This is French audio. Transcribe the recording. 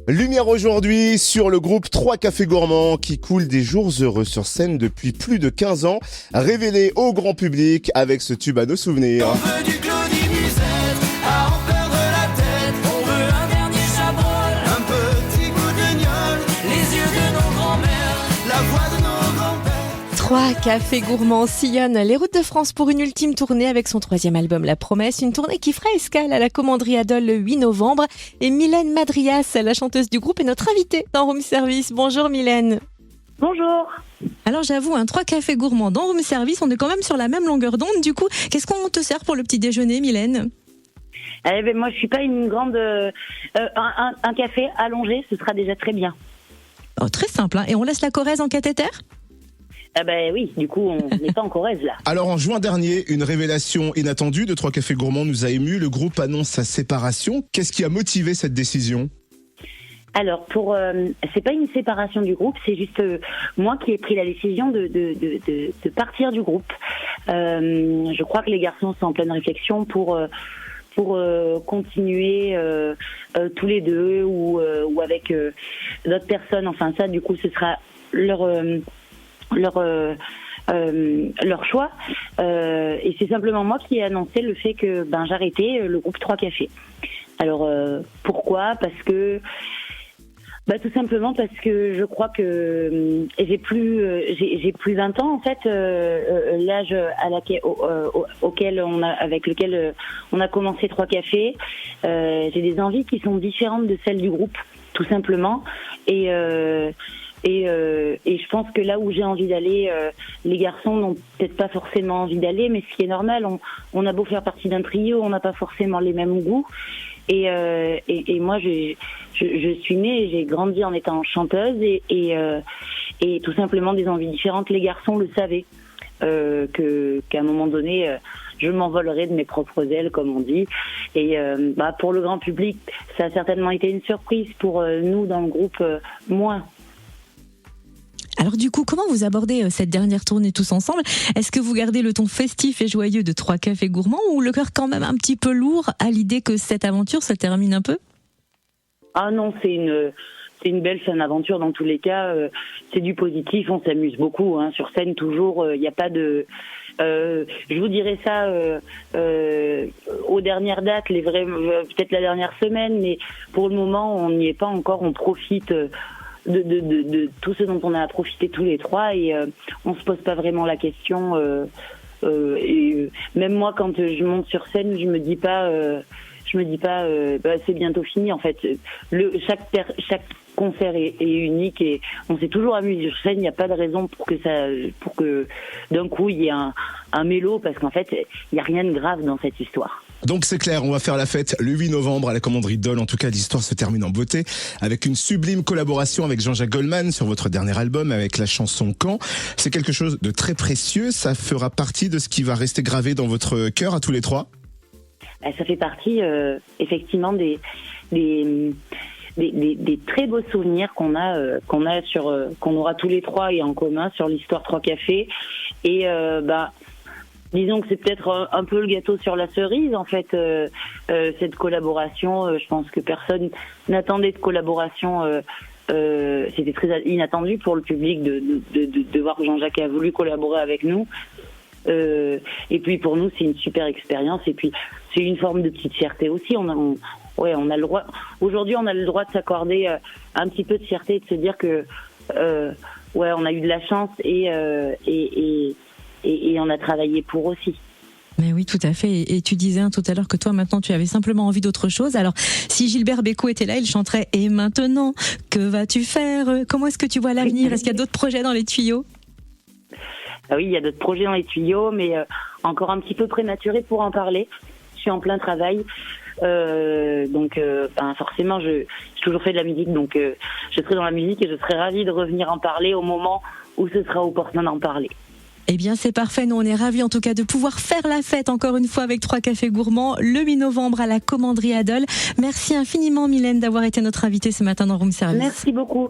Lumière aujourd'hui sur le groupe 3 Cafés Gourmands qui coule des jours heureux sur scène depuis plus de 15 ans, révélé au grand public avec ce tube à nos souvenirs. On veut du Claudie Musette, à en perdre la tête. On veut un dernier chabrol, un petit goût de gnôle, les yeux de nos grands-mères, la voix de nos grands-pères. 3 Cafés Gourmands sillonnent les routes de France pour une ultime tournée avec son 3e album La Promesse, une tournée qui fera escale à la Commanderie Adol le 8 novembre. Et Mylène Madrias, la chanteuse du groupe, est notre invitée dans Room Service. Bonjour Mylène. Bonjour. Alors j'avoue, 3 Cafés Gourmands dans Room Service, on est quand même sur la même longueur d'onde. Du coup, qu'est-ce qu'on te sert pour le petit déjeuner, Mylène ? Moi, je suis pas une grande. Un café allongé, ce sera déjà très bien. Oh, très simple, hein. Et on laisse la Corrèze en cathéter ? Oui, du coup, on n'est pas en Corrèze là. Alors en juin dernier, une révélation inattendue de 3 Cafés Gourmands nous a ému. Le groupe annonce sa séparation. Qu'est-ce qui a motivé cette décision ? Alors, c'est pas une séparation du groupe, c'est juste moi qui ai pris la décision de partir du groupe. Je crois que les garçons sont en pleine réflexion pour continuer tous les deux ou avec d'autres personnes. Enfin, ça, du coup, ce sera leur choix. Et c'est simplement moi qui ai annoncé le fait que j'arrêtais le groupe 3 Cafés. Alors, pourquoi ? Parce que tout simplement parce que je crois que j'ai plus 20 ans en fait, l'âge avec lequel on a commencé 3 Cafés. J'ai des envies qui sont différentes de celles du groupe, tout simplement. Et je pense que là où j'ai envie d'aller, les garçons n'ont peut-être pas forcément envie d'aller, mais ce qui est normal, on a beau faire partie d'un trio, on n'a pas forcément les mêmes goûts. Et moi, je suis née, j'ai grandi en étant chanteuse et tout simplement des envies différentes. Les garçons le savaient, qu'à un moment donné, je m'envolerai de mes propres ailes, comme on dit. Et pour le grand public, ça a certainement été une surprise. Pour nous, dans le groupe, moins. Alors du coup, comment vous abordez cette dernière tournée tous ensemble ? Est-ce que vous gardez le ton festif et joyeux de 3 Cafés Gourmands ou le cœur quand même un petit peu lourd à l'idée que cette aventure se termine un peu ? Ah non, c'est une belle fin d'aventure dans tous les cas. C'est du positif, on s'amuse beaucoup sur scène toujours. Il n'y a pas de. Je vous dirais ça aux dernières dates, peut-être la dernière semaine, mais pour le moment, on n'y est pas encore. On profite. De tout ce dont on a profité tous les 3 et on se pose pas vraiment la question et même moi quand je monte sur scène je me dis pas c'est bientôt fini en fait. Chaque concert est unique et on s'est toujours amusé sur scène. Il n'y a pas de raison pour que d'un coup il y ait un mélo, parce qu'en fait il n'y a rien de grave dans cette histoire. Donc c'est clair, on va faire la fête le 8 novembre à la Commanderie Dole. En tout cas, l'histoire se termine en beauté avec une sublime collaboration avec Jean-Jacques Goldman sur votre dernier album avec la chanson Quand. C'est quelque chose de très précieux. Ça fera partie de ce qui va rester gravé dans votre cœur à tous les 3. Ça fait partie effectivement des très beaux souvenirs qu'on aura tous les 3 et en commun sur l'histoire 3 Cafés. Et disons que c'est peut-être un peu le gâteau sur la cerise, en fait, cette collaboration. Je pense que personne n'attendait de collaboration. C'était très inattendu pour le public de voir que Jean-Jacques a voulu collaborer avec nous. Et puis pour nous, c'est une super expérience. Et puis c'est une forme de petite fierté aussi. On a le droit. Aujourd'hui, on a le droit de s'accorder un petit peu de fierté, de se dire que on a eu de la chance et on a travaillé pour aussi. Mais oui, tout à fait. Et tu disais tout à l'heure que toi, maintenant, tu avais simplement envie d'autre chose. Alors, si Gilbert Bécaud était là, il chanterait « Et maintenant, que vas-tu faire ?» Comment est-ce que tu vois l'avenir ? Est-ce qu'il y a d'autres projets dans les tuyaux ? Ah oui, il y a d'autres projets dans les tuyaux, mais encore un petit peu prématuré pour en parler. Je suis en plein travail. Donc forcément, j'ai toujours fait de la musique, donc je serai dans la musique et je serai ravie de revenir en parler au moment où ce sera opportun d'en parler. Eh bien, c'est parfait. Nous, on est ravis en tout cas de pouvoir faire la fête encore une fois avec 3 Cafés Gourmands le 8 novembre à la Commanderie Adol. Merci infiniment, Mylène, d'avoir été notre invitée ce matin dans Room Service. Merci beaucoup.